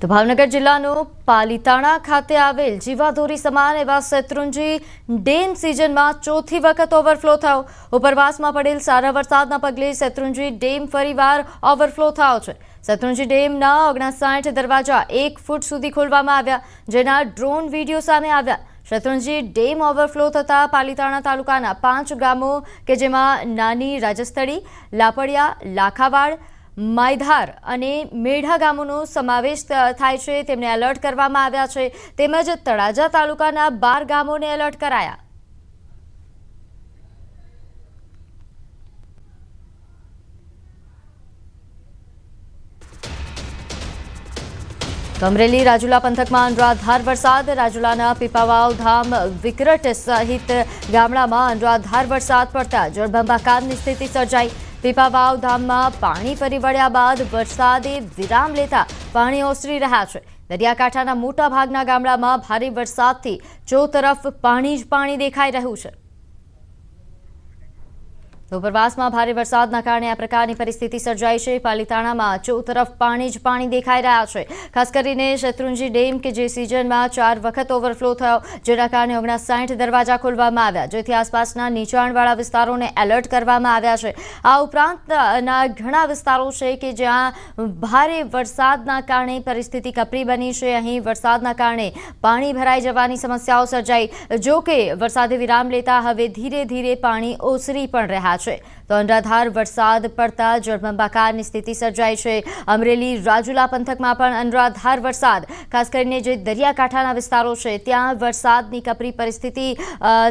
તો ભાવનગર જિલ્લાનો પાલિતાણા ખાતે આવેલ જીવાદોરી સમાન એવા શેત્રુંજી ડેમ સિઝનમાં ચોથી વખત ઓવરફ્લો થયો। ઉપરવાસમાં પડેલ સારા વરસાદના પગલે શેત્રુંજી ડેમ ફરીવાર ઓવરફ્લો થયો છે। શેત્રુંજી ડેમના 59 દરવાજા 1 ફૂટ સુધી ખોલવામાં આવ્યા, જેના ડ્રોન વિડીયો સામે આવ્યા। શેત્રુંજી ડેમ ઓવરફ્લો થતા પાલિતાણા તાલુકાના 5 ગામો કે જેમાં નાની રાજસ્થળી, લાપડિયા, લાખાવાડ, માયધાર અને મેઢા ગામોનો સમાવેશ થાય છે, તેમને એલર્ટ કરવામાં આવ્યા છે। તેમજ તળાજા તાલુકાના 12 ગામોને એલર્ટ કરાયા। અમરેલી રાજુલા પંથકમાં અનરાધાર વરસાદ। રાજુલાના પીપાવાવ ધામ વિકરટ સહિત ગામડામાં અનરાધાર વરસાદ પડતા જળબંબાકારની સ્થિતિ સર્જાઈ। પીપાવાવ ધામમાં પાણી ફરી વળ્યા બાદ વરસાદે વિરામ લેતા પાણી ઓસરી રહ્યા છે। દરિયાકાંઠાના મોટા ભાગના ગામડામાં ભારે વરસાદથી ચોતરફ પાણી જ પાણી દેખાઈ રહ્યું છે। ઉપરવાસમાં ભારે વરસાદના કારણે આ પ્રકારની પરિસ્થિતિ સર્જાઈ છે। પાલિતાણામાં ચોતરફ પાણી જ પાણી દેખાઈ રહ્યા છે। ખાસ કરીને શેત્રુંજી ડેમ કે જે સિઝનમાં 4 વખત ઓવરફ્લો થયો, જેના કારણે 59 દરવાજા ખોલવામાં આવ્યા, જેથી આસપાસના નીચાણવાળા વિસ્તારોને એલર્ટ કરવામાં આવ્યા છે। આ ઉપરાંતના ઘણા વિસ્તારો છે કે જ્યાં ભારે વરસાદના કારણે પરિસ્થિતિ કપરી બની છે। અહીં વરસાદના કારણે પાણી ભરાઈ જવાની સમસ્યાઓ સર્જાઈ। જો કે વરસાદે વિરામ લેતા હવે ધીરે ધીરે પાણી ઓસરી પણ રહ્યા છે। તો અનરાધાર વરસાદ પડતા જળબંબાકારની સ્થિતિ સર્જાઈ છે। અમરેલી રાજુલા પંથકમાં પણ અનરાધાર વરસાદ, ખાસ કરીને જે દરિયાકાંઠાના વિસ્તારો છે ત્યાં વરસાદની કપરી પરિસ્થિતિ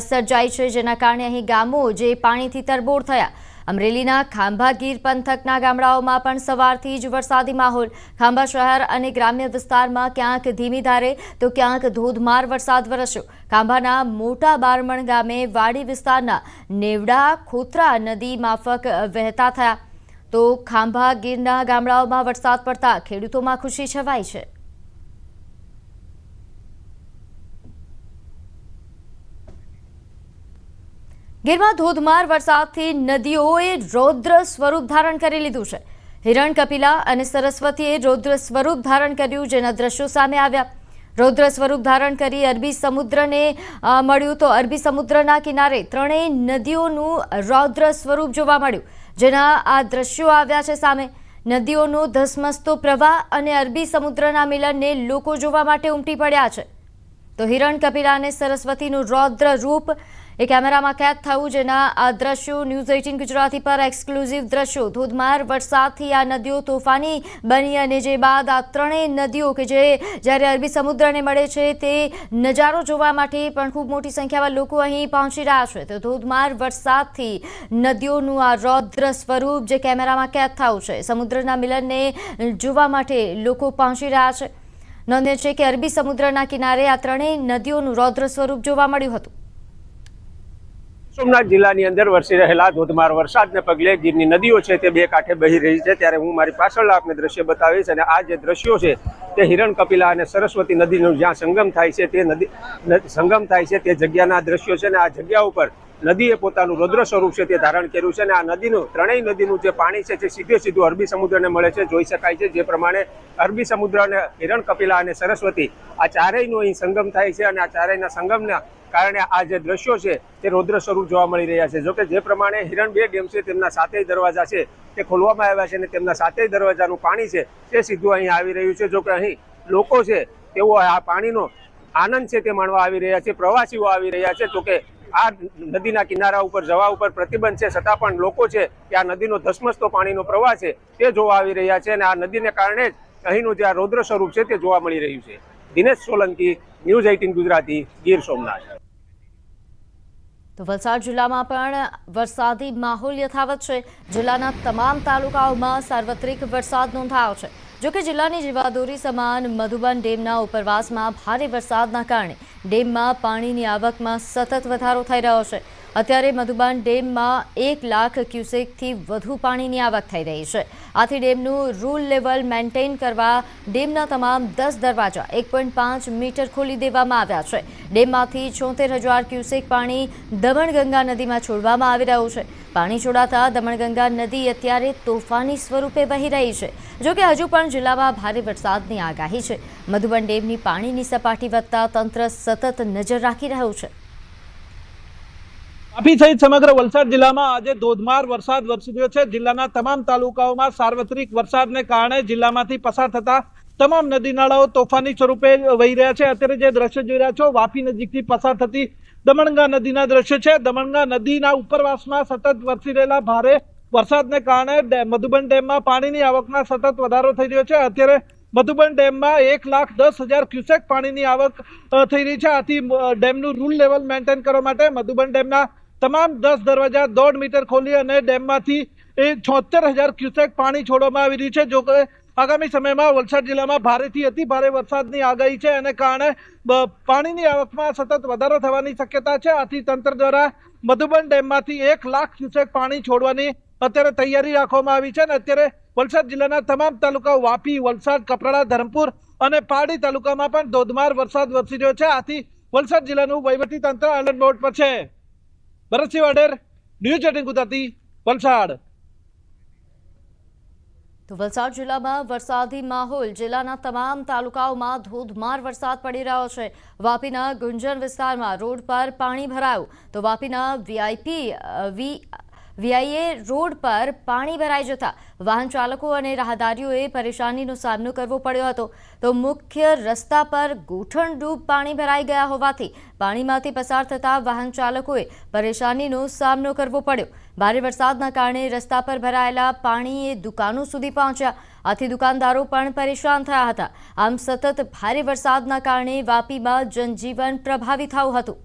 સર્જાઈ છે, જેના કારણે અહીં ગામો જે પાણીથી તરબોળ થયા। અમરેલીના ખાંભા ગીર પંથકના ગામડાઓમાં પણ સવારથી જ વરસાદી માહોલ। ખાંભા શહેર અને ગ્રામ્ય વિસ્તારમાં ક્યાંક ધીમી ધારે તો ક્યાંક ધોધમાર વરસાદ વરસ્યો। ખાંભાના મોટા બારમણ ગામે વાડી વિસ્તારના નેવડા ખોત્રા નદી માફક વહેતા થયા। તો ખાંભા ગીરના ગામડાઓમાં વરસાદ પડતા ખેડૂતોમાં ખુશી છવાઈ છે। ગીરમાં ધોધમાર વરસાદથી નદીઓએ રૌદ્ર સ્વરૂપ ધારણ કરી લીધું છે। હિરણ, કપિલા અને સરસ્વતીએ રૌદ્ર સ્વરૂપ ધારણ કર્યું, જેના દ્રશ્યો સામે આવ્યા। રૌદ્ર સ્વરૂપ ધારણ કરી અરબી સમુદ્રને મળ્યું, તો અરબી સમુદ્રના કિનારે ત્રણેય નદીઓનું રૌદ્ર સ્વરૂપ જોવા મળ્યું, જેના આ દ્રશ્યો આવ્યા છે સામે। નદીઓનો ધસમસતો પ્રવાહ અને અરબી સમુદ્રના મિલનને લોકો જોવા માટે ઉમટી પડ્યા છે। તો હિરણ, કપિલા અને સરસ્વતીનું રૌદ્ર રૂપ એ કેમેરામાં કેદ થયું, જેના આ દ્રશ્યો ન્યૂઝ 18 ગુજરાતી પર એક્સક્લુઝિવ દ્રશ્યો। ધોધમાર વરસાદથી આ નદીઓ તોફાની બની અને જે બાદ આ ત્રણેય નદીઓ કે જે જ્યારે અરબી સમુદ્રને મળે છે તે નજારો જોવા માટે પણ ખૂબ મોટી સંખ્યામાં લોકો અહીં પહોંચી રહ્યા છે। તો ધોધમાર વરસાદથી નદીઓનું આ રૌદ્ર સ્વરૂપ જે કેમેરામાં કેદ થયું છે, સમુદ્રના મિલનને જોવા માટે લોકો પહોંચી રહ્યા છે। નોંધનીય છે કે અરબી સમુદ્રના કિનારે આ ત્રણેય નદીઓનું રૌદ્ર સ્વરૂપ જોવા મળ્યું હતું। સોમનાથ જિલ્લાની અંદર વરસી રહેલા ધોધમાર વરસાદને પગલે ગીરની નદીઓ છે તે બે કાંઠે બહી રહી છે। ત્યારે હું મારી પાછળ આપને દ્રશ્ય બતાવીશ, અને આ જે દ્રશ્યો છે તે હિરણ, કપિલા અને સરસ્વતી નદીનું જ્યાં સંગમ થાય છે તે જગ્યાના દ્રશ્યો છે। અને આ જગ્યા ઉપર નદીએ પોતાનું રૌદ્ર સ્વરૂપ છે તે ધારણ કર્યું છે, અને આ નદીનું ત્રણેય નદીનું જે પાણી છે તે સીધું અરબી સમુદ્રને મળે છે। જોઈ શકાય છે જે પ્રમાણે અરબી સમુદ્ર અને હિરણ, કપિલા અને સરસ્વતી આ ચારેયનો અહીં સંગમ થાય છે, અને આ ચારેયના સંગમના કારણે આ જે દ્રશ્યો છે તે રૌદ્ર સ્વરૂપ જોવા મળી રહ્યા છે। જોકે જે પ્રમાણે હિરણ 2 ડેમ છે તેમના 7 દરવાજા છે તે ખોલવામાં આવ્યા છે, અને તેમના 7 દરવાજાનું પાણી છે તે સીધું અહીં આવી રહ્યું છે। જોકે અહીં લોકો છે તેઓ આ પાણીનો આનંદ છે તે માણવા આવી રહ્યા છે, પ્રવાસીઓ આવી રહ્યા છે। જોકે આ નદીના કિનારા ઉપર જવા ઉપર પ્રતિબંધ છે, છતાં પણ લોકો છે કે આ નદીનો ધસમસતો પાણીનો પ્રવાહ છે તે જોવા આવી રહ્યા છે, અને આ નદીને કારણે જ અહીંનું જે આ રૌદ્ર સ્વરૂપ છે તે જોવા મળી રહ્યું છે। દિનેશ સોલંકી, ન્યૂઝ 18 ગુજરાતી, ગીર સોમનાથ। તો વલસાડ જિલ્લામાં પણ વરસાદી માહોલ યથાવત છે। જિલ્લાના તમામ તાલુકાઓમાં સાર્વત્રિક વરસાદ નોંધાયો છે। જોકે જિલ્લાની જીવાદોરી સમાન મધુબન ડેમના ઉપરવાસમાં ભારે વરસાદના કારણે ડેમમાં પાણીની આવકમાં સતત વધારો થઈ રહ્યો છે। અત્યારે મધુબન ડેમમાં 1 લાખ ક્યુસેકથી વધુ પાણીની આવક થઈ રહી છે। આથી ડેમનું રૂલ લેવલ મેન્ટેન કરવા ડેમના તમામ 10 દરવાજા 1.5 મીટર ખોલી દેવામાં આવ્યા છે। ડેમમાંથી 76,000 ક્યુસેક પાણી દમણગંગા નદીમાં છોડવામાં આવી રહ્યું છે। પાણી છોડાતા દમણગંગા નદી અત્યારે તોફાની સ્વરૂપે વહી રહી છે। જોકે હજુ પણ જિલ્લામાં ભારે વરસાદની આગાહી છે। મધુબન ડેમની પાણીની સપાટી વધતા તંત્ર સતત નજર રાખી રહ્યું છે। વાપી સહિત સમગ્ર વલસાડ જિલ્લામાં આજે ધોધમાર વરસાદ વરસી રહ્યો છે। જિલ્લાના તમામ તાલુકાઓમાં સાર્વત્રિક વરસાદને કારણે જિલ્લામાંથી પસાર થતા તમામ નદી નાળાઓ તોફાની સ્વરૂપે વહી રહ્યા છે। અત્યારે જે દ્રશ્ય જોઈ રહ્યા છો વાપી નજીકથી પસાર થતી દમણગંગા નદીના દ્રશ્ય છે। દમણગંગા નદીના ઉપરવાસમાં સતત વરસી રહેલા ભારે વરસાદને કારણે મધુબન ડેમમાં પાણીની આવકમાં સતત વધારો થઈ રહ્યો છે। અત્યારે મધુબન ડેમમાં 1,10,000 ક્યુસેક પાણીની આવક થઈ રહી છે। આથી ડેમનું રૂલ લેવલ મેન્ટેન કરવા માટે મધુબન ડેમના તમામ 10 દરવાજા 1.5 મીટર ખોલી અને ડેમમાંથી 76,000 ક્યુસેક પાણી છોડવામાં આવી રહ્યું છે। જો કે આગામી સમયમાં વલસાડ જિલ્લામાં ભારેથી અતિ ભારે વરસાદની આગાહી છે અને કારણે પાણીની આવકમાં સતત વધારો થવાની શક્યતા છે। આથી તંત્ર દ્વારા મધુબન ડેમમાંથી 1 લાખ ક્યુસેક પાણી છોડવાની અત્યારે તૈયારી રાખવામાં આવી છે અને અત્યારે વલસાડ જિલ્લાના તમામ તાલુકાઓ વાપી, વલસાડ, કપરાડા, ધરમપુર અને પારડી તાલુકામાં પણ ધોધમાર વરસાદ વરસી રહ્યો છે। આથી વલસાડ જિલ્લાનું વહીવટી તંત્ર એલર્ટ મોડ પર છે। ભરતસિંહ વાડેર, ન્યૂઝ 18 ગુજરાતી, વલસાડ। તો વલસાડ જિલ્લામાં વરસાદી માહોલ। જિલ્લાના તમામ તાલુકાઓમાં ધોધમાર વરસાદ પડી રહ્યો છે। વાપીના ગુંજન વિસ્તારમાં રોડ પર પાણી ભરાયું તો વાપીના વીઆઈએ રોડ પર પાણી ભરાઈ જતા વાહન ચાલકો અને રાહદારીઓએ પરેશાનીનો સામનો કરવો પડ્યો હતો। તો મુખ્ય રસ્તા પર ગોઠણડૂબ પાણી ભરાઈ ગયા હોવાથી પાણીમાંથી પસાર થતા વાહન ચાલકોએ પરેશાનીનો સામનો કરવો પડ્યો। ભારે વરસાદના કારણે રસ્તા પર ભરાયેલા પાણીએ દુકાનો સુધી પહોંચ્યા। આથી દુકાનદારો પણ પરેશાન થયા હતા। આમ સતત ભારે વરસાદના કારણે વાપીમાં જનજીવન પ્રભાવિત થયું હતું।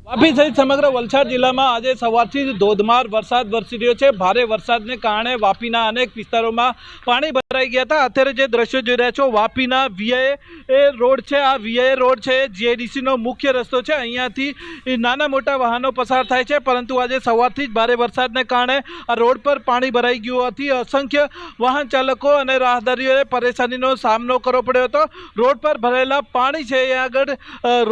વાપી સહિત સમગ્ર વલસાડ જિલ્લામાં આજે સવારથી જ ધોધમાર વરસાદ વરસી રહ્યો છે। ભારે વરસાદને કારણે વાપીના અનેક વિસ્તારોમાં પાણી ભરાઈ ગયા હતા। અત્યારે જે દ્રશ્યો જોઈ રહ્યા છો વાપીના વીઆઈએ રોડ છે। આ વીઆઈએ રોડ છે જીઆઈડીસીનો મુખ્ય રસ્તો છે। અહીંયાથી નાના મોટા વાહનો પસાર થાય છે, પરંતુ આજે સવારથી જ ભારે વરસાદને કારણે આ રોડ પર પાણી ભરાઈ ગયું હોવાથી અસંખ્ય વાહન ચાલકો અને રાહદારીઓએ પરેશાનીનો સામનો કરવો પડ્યો હતો। રોડ પર ભરેલા પાણી છે એ આગળ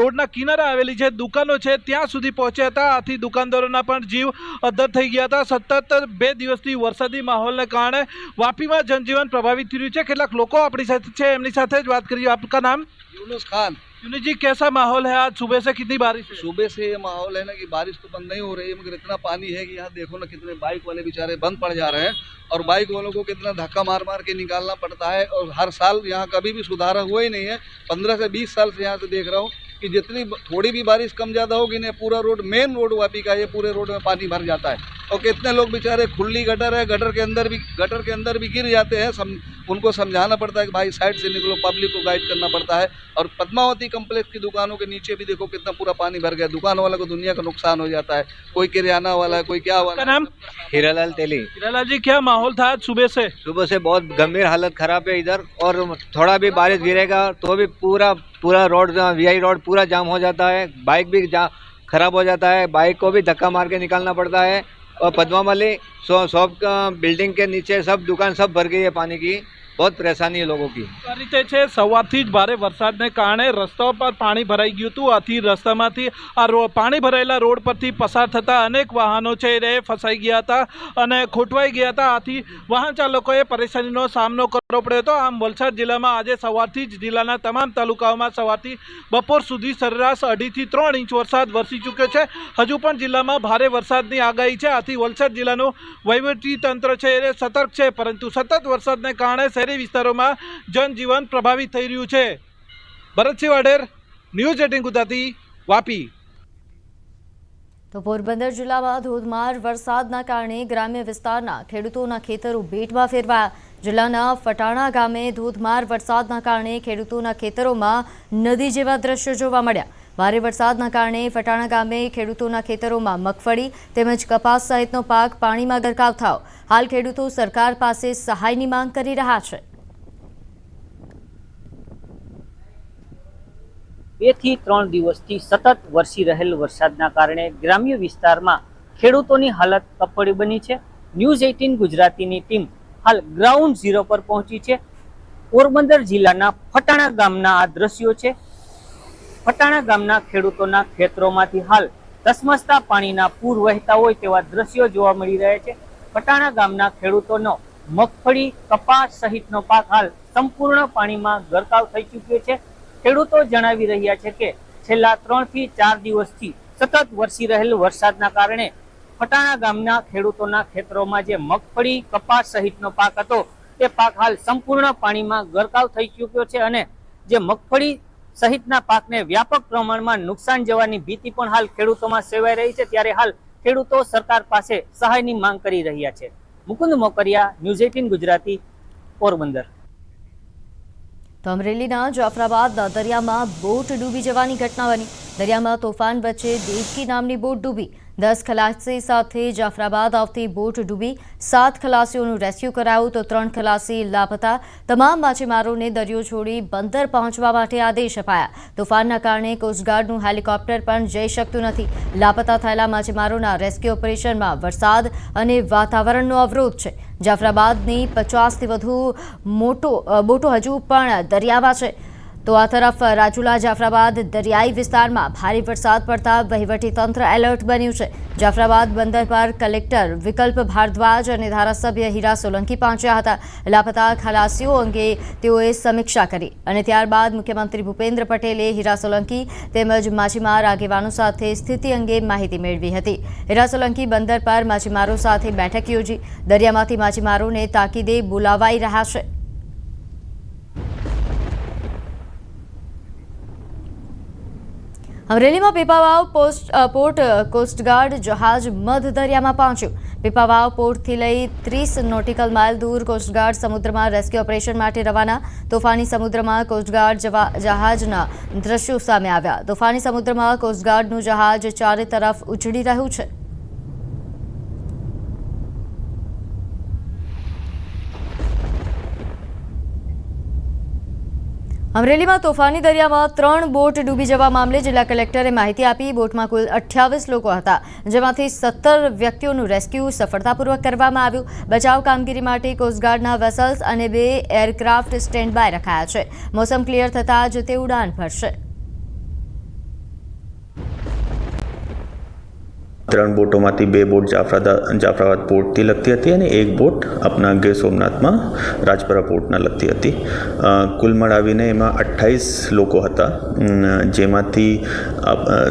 રોડના કિનારે આવેલી જે દુકાનો છે ત્યાં સુધી પહોંચ્યા હતા। આથી દુકાનદારોના પણ જીવ અદ્ધર થઈ ગયા હતા। સતત 2 દિવસથી વરસાદી માહોલને કારણે વાપીમાં જનજીવન પ્રભાવિત થયું છે। કેટલાક લોકો આપણી સાથે છે, એમની સાથે જ વાત કરીએ। આપકા નામ? यूनुस खान। यूनुस जी, कैसा माहौल है? आज सुबह से कितनी बारिश है? सुबह से ये माहौल है ना कि बारिश तो बंद नहीं हो रही है, मगर इतना पानी है कि यहाँ देखो ना कितने बाइक वाले बेचारे बंद पड़ जा रहे हैं और बाइक वालों को कितना धक्का मार मार के निकालना पड़ता है। और हर साल यहाँ कभी भी सुधार हुआ ही नहीं है। 15 से 20 साल से यहाँ से देख रहा हूँ कि जितनी थोड़ी भी बारिश कम ज़्यादा होगी ना पूरा रोड, मेन रोड वापी का, ये पूरे रोड में पानी भर जाता है। और कितने लोग बेचारे खुली गटर है, गटर के अंदर भी गिर जाते हैं। उनको समझाना पड़ता है कि भाई साइड से निकलो, पब्लिक को गाइड करना पड़ता है। और पद्मावती कम्प्लेक्स की दुकानों के नीचे भी देखो कितना पूरा पानी भर गया। दुकान वाला को दुनिया का नुकसान हो जाता है। कोई किराना वाला है, कोई क्या वाला। नाम? हीरालाल तेली। हीरालाल जी, क्या माहौल था आज सुबह से? सुबह से बहुत गंभीर हालत खराब है इधर, और थोड़ा भी बारिश गिरेगा तो भी पूरा रोड, वीआई रोड पूरा जाम हो जाता है। बाइक भी खराब हो जाता है, बाइक को भी धक्का मार के निकालना पड़ता है। और पद्मावली शॉप का बिल्डिंग के नीचे सब दुकान सब भर गई है पानी की। बहुत પરેશાની લોકોની આ રીતે છે। સવારથી જ ભારે વરસાદને કારણે રસ્તાઓ પર પાણી ભરાઈ ગયું હતું। આથી રસ્તામાંથી આ પાણી ભરાયેલા રોડ પરથી પસાર થતા અનેક વાહનો છે એ ફસાઈ ગયા હતા અને ખોટવાઈ ગયા હતા। આથી વાહન ચાલકોએ પરેશાનીનો સામનો કરવો પડ્યો હતો। આમ વલસાડ જિલ્લામાં આજે સવારથી જ જિલ્લાના તમામ તાલુકાઓમાં સવારથી બપોર સુધી સરેરાશ 2.5 થી 3 ઇંચ વરસાદ વરસી ચૂક્યો છે। હજુ પણ જિલ્લામાં ભારે વરસાદની આગાહી છે। આથી વલસાડ જિલ્લાનું વહીવટી તંત્ર છે એ સતર્ક છે, પરંતુ સતત વરસાદને કારણે વિસ્તારોમાં જનજીવન પ્રભાવિત થઈ રહ્યું છે। ભરતસિંહ વાડેર, ન્યૂઝ 18 ગુજરાતી, વાપી। તો પોરબંદર જિલ્લામાં ધોધમાર વરસાદના કારણે ગ્રામ્ય વિસ્તારના ખેડૂતોના ખેતરો બેટમાં ફેરવાયા। જિલ્લાના ફટાણા ગામે ધોધમાર વરસાદના કારણે ખેડૂતોના ખેતરોમાં નદી જેવા દ્રશ્યો જોવા મળ્યા। ભારે વરસાદના કારણે ફટાણા ગામે ખેડૂતોના ખેતરોમાં મગફળી તેમજ કપાસ સહિતનો પાક પાણીમાં ગરકાવ થયો। હાલ ખેડૂતો સરકાર પાસે સહાયની માંગ કરી રહ્યા છે। 2 થી 3 દિવસથી સતત વરસી રહેલ વરસાદના કારણે ગ્રામ્ય વિસ્તારમાં ખેડૂતોની હાલત કફોડી બની છે. ન્યૂઝ 18 ગુજરાતીની ટીમ હાલ ગ્રાઉન્ડ ઝીરો પર પહોંચી છે. પોરબંદર જિલ્લાના ફટાણા ગામના આ દ્રશ્યો છે. ફટાણા ગામના ખેડૂતોના ખેતરોમાંથી હાલ ધસમસતા પાણીના પૂર વહેતા હોય તેવા દ્રશ્યો જોવા મળી રહ્યા છે. ફટાણા ગામના ખેડૂતોનો મગફળી, કપાસ સહિતનો પાક હાલ સંપૂર્ણ પાણીમાં ગરકાવ થઈ ચૂક્યો છે. ખેડૂતો જણાવી રહ્યા છે કે છેલ્લા 3 થી 4 દિવસથી સતત વરસી રહેલ વરસાદના કારણે ફટાણા ગામના ખેડૂતોના ખેતરોમાં જે મગફળી, કપાસ સહિતનો પાક હતો તે પાક હાલ સંપૂર્ણ પાણીમાં ગરકાવ થઈ ચૂક્યો છે અને જે મગફળી સહિતના પાકને વ્યાપક પ્રમાણમાં નુકસાન જવાની ભીતિ પણ હાલ ખેડૂતોમાં સેવાઈ રહી છે. ત્યારે હાલ ખેડૂતો સરકાર પાસે સહાયની માંગ કરી રહ્યા છે. મુકુંદ મોકરિયા, ન્યૂઝ 18 ગુજરાતી, પોરબંદર. તો અમરેલીના જાફરાબાદના દરિયામાં બોટ ડૂબી જવાની ઘટના બની. દરિયામાં તોફાન વચ્ચે દેવકી નામની બોટ ડૂબી. 10 ખલાસી સાથે જાફરાબાદ આવતી બોટ ડૂબી. 7 ખલાસીઓનું રેસ્ક્યુ કરાયું તો 3 ખલાસી લાપતા. તમામ માછીમારોને દરિયો છોડી બંદર પહોંચવા માટે આદેશ અપાયા. તોફાનના કારણે કોસ્ટગાર્ડનું હેલિકોપ્ટર પણ જઈ શકતું નથી. લાપતા થયેલા માછીમારોના રેસ્ક્યુ ઓપરેશનમાં વરસાદ અને વાતાવરણનો અવરોધ છે. જાફરાબાદની 50થી વધુ બોટો હજુ પણ દરિયામાં છે. તો આ તરફ રાજુલા જાફરાબાદ દરિયાઈ વિસ્તારમાં ભારે વરસાદ પડતા વહીવટીતંત્ર એલર્ટ બન્યું છે. જાફરાબાદ બંદર પર કલેક્ટર વિકલ્પ ભારદ્વાજ અને ધારાસભ્ય હીરા સોલંકી પહોંચ્યા હતા. લાપતા ખલાસીઓ અંગે તેઓએ સમીક્ષા કરી અને ત્યારબાદ મુખ્યમંત્રી ભૂપેન્દ્ર પટેલે હીરા સોલંકી તેમજ માછીમાર આગેવાનો સાથે સ્થિતિ અંગે માહિતી મેળવી હતી. હીરા સોલંકી બંદર પર માછીમારો સાથે બેઠક યોજી. દરિયામાંથી માછીમારોને તાકીદે બોલાવાઈ રહ્યા છે. અમરેલીમાં પીપાવાવ પોર્ટ કોસ્ટગાર્ડ જહાજ મધ દરિયામાં પહોંચ્યું. પીપાવાવ પોર્ટથી લઈ 30 નોટિકલ માઇલ દૂર કોસ્ટગાર્ડ સમુદ્રમાં રેસ્ક્યુ ઓપરેશન માટે રવાના. તોફાની સમુદ્રમાં કોસ્ટગાર્ડ જહાજના દ્રશ્યો સામે આવ્યા. તોફાની સમુદ્રમાં કોસ્ટગાર્ડનું જહાજ ચારે તરફ ઉછળી રહ્યું છે. અમરેલીમાં તોફાની દરિયામાં 3 બોટ ડૂબી જવા મામલે જિલ્લા કલેક્ટરે માહિતી આપી. બોટમાં કુલ 28 લોકો હતા, જેમાંથી 17 વ્યક્તિઓનું રેસ્ક્યુ સફળતાપૂર્વક કરવામાં આવ્યું. બચાવ કામગીરી માટે કોસ્ટગાર્ડના વેસલ્સ અને 2 એરક્રાફ્ટ સ્ટેન્ડ બાય રખાયા છે. મોસમ ક્લિયર થતાં જ તે ઉડાન ભરશે. 3 બોટોમાંથી 2 બોટ જાફરાબાદ પોર્ટથી લગતી હતી અને 1 બોટ આપણા ગીર સોમનાથમાં રાજપરા પોર્ટના લગતી હતી. કુલ મળાવીને એમાં 28 લોકો હતા, જેમાંથી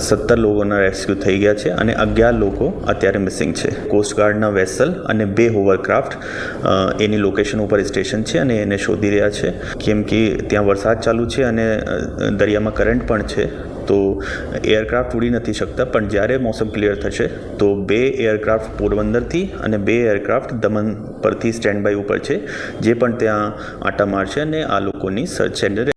17 લોકોના રેસ્ક્યુ થઈ ગયા છે અને 11 લોકો અત્યારે મિસિંગ છે. કોસ્ટગાર્ડના વેસલ અને 2 હોવરક્રાફ્ટ એની લોકેશન ઉપર સ્ટેશન છે અને એને શોધી રહ્યા છે. કેમ કે ત્યાં વરસાદ ચાલુ છે અને દરિયામાં કરંટ પણ છે, તો એરક્રાફ્ટ ઉડી નથી શકતા. પણ જ્યારે મોસમ ક્લિયર થશે તો 2 એરક્રાફ્ટ પોરબંદરથી અને 2 એરક્રાફ્ટ દમણ પરથી સ્ટેન્ડ બાય ઉપર છે, જે પણ ત્યાં આંટા મારશે અને આ લોકોની સર્ચ એન્ડ